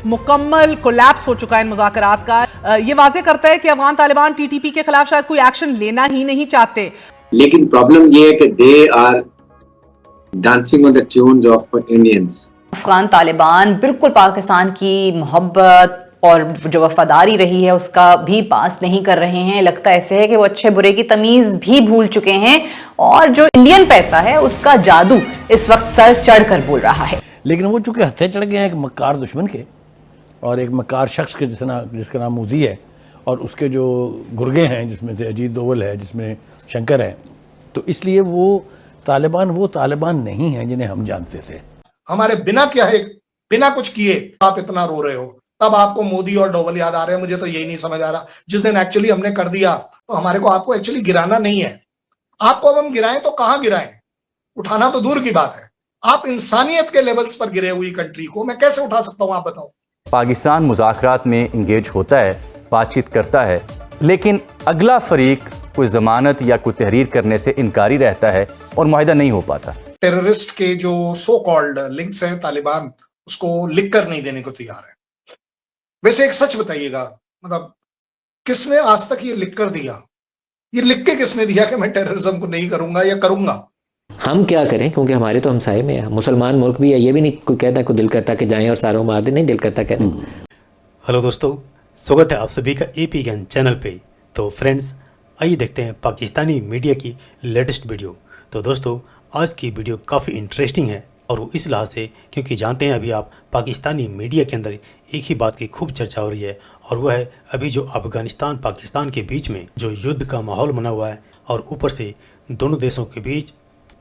मुकम्मल कोलैप्स हो चुका है इन मुज़ाकरात का। ये वाज़ेह करता है कि अफगान तालिबान टीटीपी के खिलाफ शायद कोई एक्शन लेना ही नहीं चाहते। लेकिन प्रॉब्लम ये है कि they are dancing on the tunes of Indians. Afghan Taliban बिल्कुल पाकिस्तान की मोहब्बत और जो वफादारी रही है उसका भी पास नहीं कर रहे हैं। लगता ऐसे है कि वो अच्छे बुरे की तमीज़ भी भूल चुके हैं और जो इंडियन पैसा है उसका जादू इस वक्त सर चढ़ कर बोल रहा है। लेकिन वो चूंकि हत्थे चढ़ गए हैं एक मक्कार दुश्मन के और एक मक्कार शख्स के जिसका नाम मोदी है और उसके जो गुर्गे हैं जिसमें से अजीत दोवल है, जिसमें शंकर है, तो इसलिए वो तालिबान नहीं है जिन्हें हम जानते थे। हमारे बिना क्या है, बिना कुछ किए आप इतना रो रहे हो, तब आपको मोदी और डोवल याद आ रहे हैं। मुझे तो यही नहीं समझ आ रहा। जिस दिन एक्चुअली हमने कर दिया तो हमारे को आपको एक्चुअली गिराना नहीं है। आपको अब हम गिराएं तो कहां गिराएं, उठाना तो दूर की बात है। आप इंसानियत के लेवल्स पर गिरे हुई कंट्री को मैं कैसे उठा सकता हूं, आप बताओ। पाकिस्तान मुज़ाकरात में इंगेज होता है, बातचीत करता है, लेकिन अगला फरीक कोई जमानत या कोई तहरीर करने से इनकारी रहता है और मुआहिदा नहीं हो पाता। टेररिस्ट के जो सो कॉल्ड लिंक्स हैं तालिबान उसको लिख कर नहीं देने को तैयार है। वैसे एक सच बताइएगा, मतलब किसने आज तक ये लिख कर दिया? ये लिख के किसने दिया कि मैं टेररिज्म को नहीं करूंगा या करूंगा? हम क्या करें, क्योंकि हमारे तो हमसाये में है, मुसलमान मुल्क भी है। ये भी नहीं कोई कहता है, कोई दिल करता कि जाएं और सारों मार दें, नहीं दिल करता कहते। हेलो दोस्तों, स्वागत है आप सभी का एपी ज्ञान चैनल पे। तो फ्रेंड्स, आइए देखते हैं पाकिस्तानी मीडिया की लेटेस्ट वीडियो। तो दोस्तों, आज की वीडियो काफ़ी इंटरेस्टिंग है और वो इस लिहाज से क्योंकि जानते हैं अभी आप पाकिस्तानी मीडिया के अंदर एक ही बात की खूब चर्चा हो रही है और वह है अभी जो अफगानिस्तान पाकिस्तान के बीच में जो युद्ध का माहौल बना हुआ है और ऊपर से दोनों देशों के बीच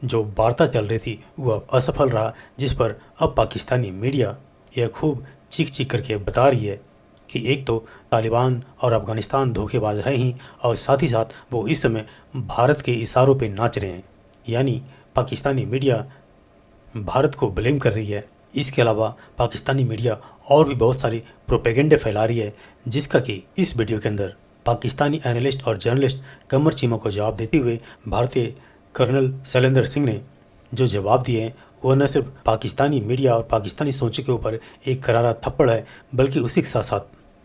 जो वार्ता चल रही थी वह असफल रहा, जिस पर अब पाकिस्तानी मीडिया यह खूब चीख चीख करके बता रही है कि एक तो तालिबान और अफगानिस्तान धोखेबाज हैं ही और साथ ही साथ वो इस समय भारत के इशारों पे नाच रहे हैं। यानी पाकिस्तानी मीडिया भारत को ब्लेम कर रही है। इसके अलावा पाकिस्तानी मीडिया और भी बहुत सारी प्रोपेगेंडे फैला रही है, जिसका कि इस वीडियो के अंदर पाकिस्तानी एनालिस्ट और जर्नलिस्ट कमर चीमा को जवाब देते हुए भारतीय कर्नल शैलेंद्र सिंह ने जो जवाब दिए हैं वह न सिर्फ पाकिस्तानी मीडिया और पाकिस्तानी सोच के ऊपर एक करारा थप्पड़ है, बल्कि उसी के साथ साथ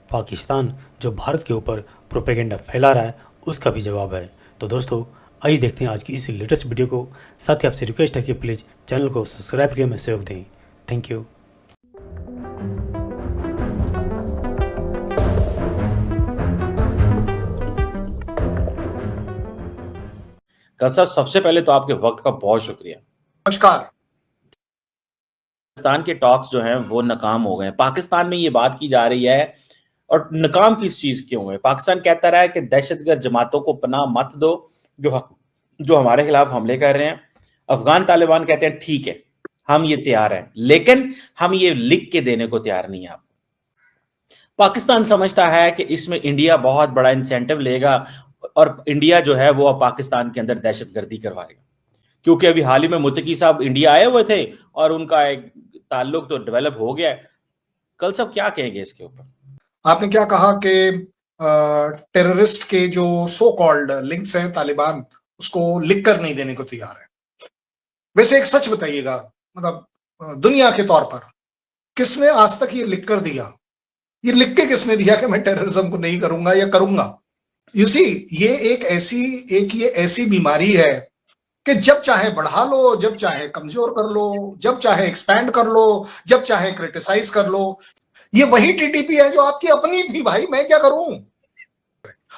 पाकिस्तान जो भारत के ऊपर प्रोपेगेंडा फैला रहा है उसका भी जवाब है। तो दोस्तों, आइए देखते हैं आज की इस लेटेस्ट वीडियो को। साथ ही आपसे रिक्वेस्ट है कि प्लीज़ चैनल को सब्सक्राइब करके हमें सहयोग दें। Thank you. कल साहब, सबसे पहले तो आपके वक्त का बहुत शुक्रिया। नमस्कार। पाकिस्तान के टॉक्स जो हैं वो नाकाम हो गए। पाकिस्तान में ये बात की जा रही है और नाकाम किस चीज क्यों हुए? पाकिस्तान कहता रहा है कि दहशतगर्द जमातों को पनाह मत दो जो हमारे खिलाफ हमले कर रहे हैं। अफगान तालिबान कहते हैं ठीक है, हम ये तैयार हैं, लेकिन हम ये लिख के देने को तैयार नहीं है। आप पाकिस्तान समझता है कि इसमें इंडिया बहुत बड़ा इंसेंटिव लेगा और इंडिया जो है वो अब पाकिस्तान के अंदर दहशतगर्दी करवाएगा, क्योंकि अभी हाल ही में मुत्तकी साहब इंडिया आए हुए थे और उनका एक ताल्लुक तो डेवलप हो गया है। कल सब क्या कहेंगे इसके ऊपर? आपने क्या कहा कि टेररिस्ट के जो सो कॉल्ड लिंक्स हैं तालिबान उसको लिख कर नहीं देने को तैयार है। वैसे एक सच बताइएगा, मतलब दुनिया के तौर पर किसने आज तक ये लिख कर दिया? ये लिख के किसने दिया कि मैं टेररिज्म को नहीं करूंगा या करूंगा? यू सी, ये एक ऐसी बीमारी है कि जब चाहे बढ़ा लो, जब चाहे कमजोर कर लो, जब चाहे एक्सपैंड कर लो, जब चाहे क्रिटिसाइज कर लो। ये वही टीटीपी है जो आपकी अपनी थी भाई, मैं क्या करूं?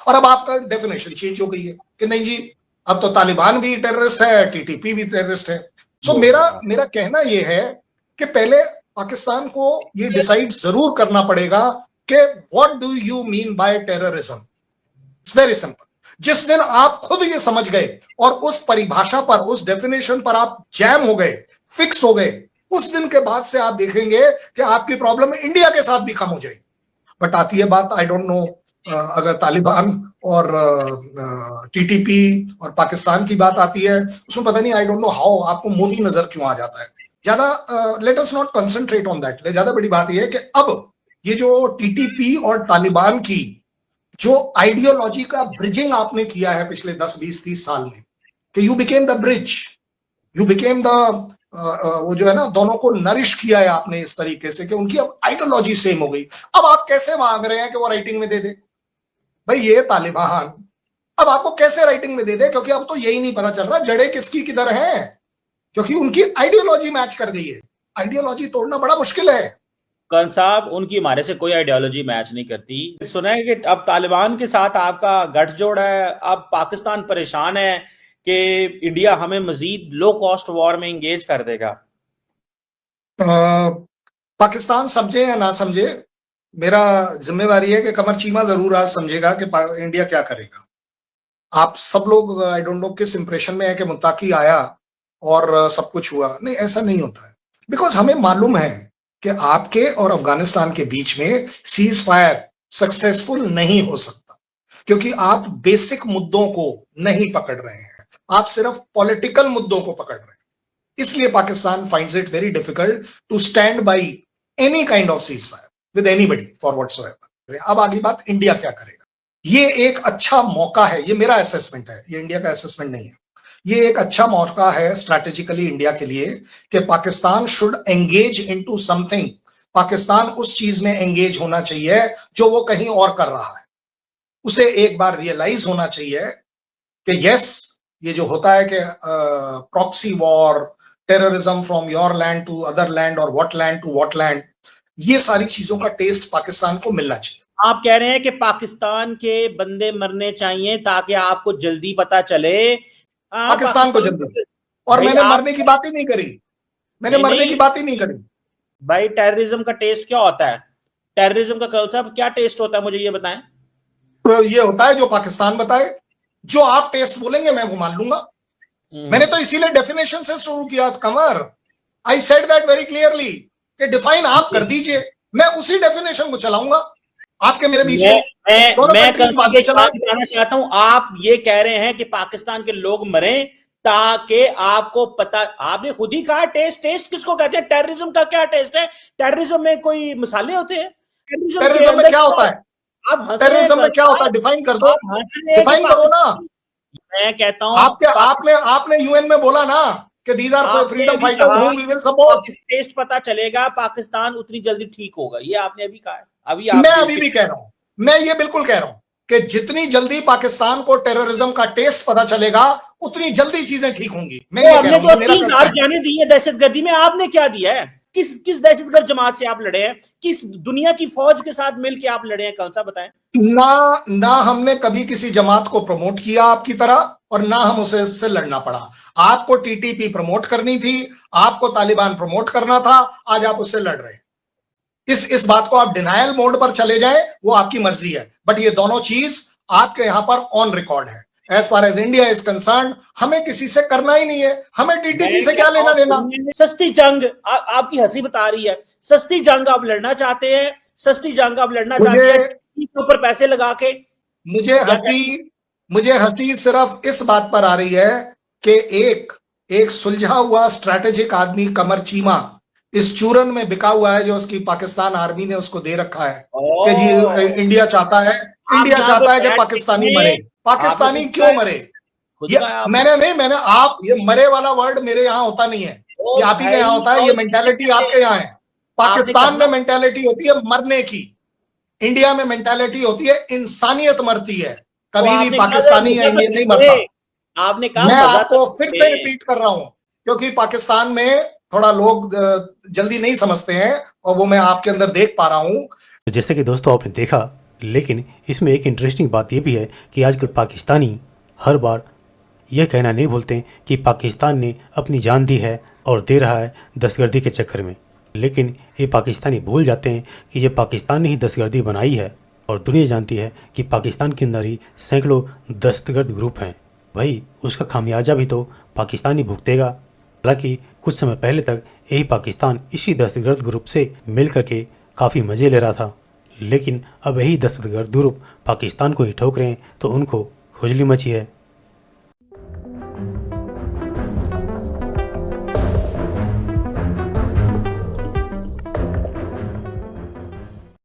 और अब आपका डेफिनेशन चेंज हो गई है कि नहीं जी, अब तो तालिबान भी टेररिस्ट है, टीटीपी भी टेररिस्ट है। सो मेरा कहना यह है कि पहले पाकिस्तान को ये डिसाइड जरूर करना पड़ेगा कि what do you mean by terrorism. It's very simple. जिस दिन आप खुद ये समझ गए और उस परिभाषा पर, उस डेफिनेशन पर आप जैम हो गए, फिक्स हो गए, उस दिन के बाद से आप देखेंगे कि आपकी प्रॉब्लम इंडिया के साथ भी कम हो जाएगी। बट आती है बात, आई डोंट नो, अगर तालिबान और टीटीपी और पाकिस्तान की बात आती है उसमें पता नहीं, आई डोंट नो हाउ आपको मोदी नजर क्यों आ जाता है। ज्यादा let us not concentrate on that. ज्यादा बड़ी बात यह है कि अब ये जो टीटीपी और तालिबान की जो आइडियोलॉजी का ब्रिजिंग आपने किया है पिछले 10, 20, 30 साल में, कि you became the bridge, you became the वो जो है ना, दोनों को नरिश किया है आपने इस तरीके से कि उनकी अब आइडियोलॉजी सेम हो गई। अब आप कैसे मांग रहे हैं कि वो राइटिंग में दे दे? भाई ये तालिबान अब आपको कैसे राइटिंग में दे दे? क्योंकि अब तो यही नहीं पता चल रहा जड़े किसकी किधर है, क्योंकि उनकी आइडियोलॉजी मैच कर गई है। आइडियोलॉजी तोड़ना बड़ा मुश्किल है। कर्ण साहब, उनकी हमारे से कोई आइडियोलॉजी मैच नहीं करती। सुना है कि अब तालिबान के साथ आपका गठजोड़ है, अब पाकिस्तान परेशान है कि इंडिया हमें मजीद लो कॉस्ट वॉर में एंगेज कर देगा। पाकिस्तान समझे या ना समझे, मेरा जिम्मेवारी है कि कमर चीमा जरूर आज समझेगा कि इंडिया क्या करेगा। आप सब लोग आई डोंट नो किस इंप्रेशन में है कि मुत्ताकी आया और सब कुछ हुआ। नहीं, ऐसा नहीं होता है। बिकॉज हमें मालूम है कि आपके और अफगानिस्तान के बीच में सीज फायर सक्सेसफुल नहीं हो सकता, क्योंकि आप बेसिक मुद्दों को नहीं पकड़ रहे हैं, आप सिर्फ पॉलिटिकल मुद्दों को पकड़ रहे हैं। इसलिए Pakistan finds it very difficult to stand by any kind of ceasefire with anybody for whatsoever. अब आगे बात, इंडिया क्या करेगा? ये एक अच्छा मौका है, ये मेरा असेसमेंट है, ये इंडिया का असेसमेंट नहीं है। ये एक अच्छा मौका है स्ट्रैटेजिकली इंडिया के लिए कि Pakistan should engage into something. Pakistan उस चीज में एंगेज होना चाहिए जो वो कहीं और कर रहा है। उसे एक बार रियलाइज होना चाहिए कि यस, ये जो होता है कि proxy war, terrorism from your land to other land और what land to what land, ये सारी चीजों का टेस्ट पाकिस्तान को मिलना चाहिए। आप कह रहे हैं कि पाकिस्तान के बंदे मरने चाहिए ताकि आपको जल्दी पता चले। पाकिस्तान को जल्दी, और मैंने मरने की बात ही नहीं करी, मैंने मरने की बात ही नहीं करी। भाई टेररिज्म का टेस्ट क्या होता है? टेररिज्म का कल साहब क्या टेस्ट होता है, मुझे ये बताएं। तो ये होता है जो पाकिस्तान बताए, जो आप टेस्ट बोलेंगे मैं वो मान लूंगा। मैंने तो इसीलिए डेफिनेशन से शुरू किया कमर। I said that very clearly कि डिफाइन आप कर दीजिए, मैं उसी डेफिनेशन को चलाऊंगा आपके मेरे बीच में। मैं कल बताना चाहता हूं, आप ये कह रहे हैं कि पाकिस्तान के लोग मरें ताकि आपको पता, आपने खुद ही कहा टेस्ट। टेस्ट किसको कहते हैं? टेररिज्म का क्या टेस्ट है? टेररिज्म में कोई मसाले होते हैं? टेररिज्म में क्या होता है? टेररिज्म में क्या होता है? डिफाइन कर दो, डिफाइन करो ना। मैं कहता हूं आपने यूएन में बोला ना कि these are freedom fighters whom we will support. Test पता चलेगा, पाकिस्तान उतनी जल्दी ठीक होगा, ये आपने अभी कहा है। मैं अभी भी कह रहा हूं, मैं ये बिल्कुल कह रहा हूं कि जितनी जल्दी पाकिस्तान को टेररिज्म का टेस्ट पता चलेगा उतनी जल्दी चीजें ठीक होंगी। मैं ये कह रहा हूं, मेरा जाने दी है दहशतगर्दी में, आपने क्या दिया है? किस दहशतगर्द जमात से आप लड़े हैं? किस दुनिया की फौज के साथ मिलकर आप लड़े हैं? कल सा बताएं। ना हमने कभी किसी जमात को प्रमोट किया आपकी तरह, और ना हम उससे लड़ना पड़ा। आपको टीटीपी प्रमोट करनी थी, आपको तालिबान प्रमोट करना था, आज आप उससे लड़ रहे हैं। इस बात को आप डिनायल मोड पर चले जाएं, वो आपकी मर्जी है, बट ये दोनों चीज आपके यहां पर ऑन रिकॉर्ड है। As far as India is concerned, हमें किसी से करना ही नहीं है, हमें टीटीपी से क्या लेना देना। सस्ती जंग आपकी हंसी बता रही है। सस्ती जंग आप लड़ना चाहते हैं, सस्ती जंग आप लड़ना चाहते हैं ऊपर पैसे लगा के। मुझे हंसी सिर्फ इस बात पर आ रही है कि एक सुलझा हुआ स्ट्रैटेजिक आदमी कमर चीमा इस चूरन में बिका हुआ है जो उसकी पाकिस्तान आर्मी ने उसको दे रखा है कि जी इंडिया चाहता है कि पाकिस्तानी मरे। पाकिस्तानी क्यों मरे? मैंने आप, ये मरे वाला वर्ड मेरे यहाँ होता नहीं है, ये आप ही के यहाँ होता है। ये मेंटालिटी आपके यहाँ है। पाकिस्तान में मेंटालिटी होती है मरने की, इंडिया में मेंटालिटी होती है इंसानियत मरती है। कभी भी पाकिस्तानी या इंडियन नहीं मरता। आपने कहा, मैं आपको फिर से रिपीट कर रहा हूं, क्योंकि पाकिस्तान में थोड़ा लोग जल्दी नहीं समझते हैं और वो मैं आपके अंदर देख पा रहा हूं। तो जैसे कि दोस्तों आपने देखा, लेकिन इसमें एक इंटरेस्टिंग बात यह भी है कि आजकल पाकिस्तानी हर बार यह कहना नहीं भूलते कि पाकिस्तान ने अपनी जान दी है और दे रहा है दहशतगर्दी के चक्कर में। लेकिन ये पाकिस्तानी भूल जाते हैं कि ये पाकिस्तान ने ही दहशतगर्दी बनाई है और दुनिया जानती है कि पाकिस्तान के अंदर ही सैकड़ों दहशतगर्द ग्रुप हैं। भाई उसका खामियाजा भी तो पाकिस्तान ही भुगतेगा। हालांकि कुछ समय पहले तक यही पाकिस्तान इसी दहशतगर्द ग्रुप से मिल करके काफ़ी मज़े ले रहा था, लेकिन अब यही दहशतगर्द ग्रुप पाकिस्तान को ही ठोक रहे हैं तो उनको खुजली मची है।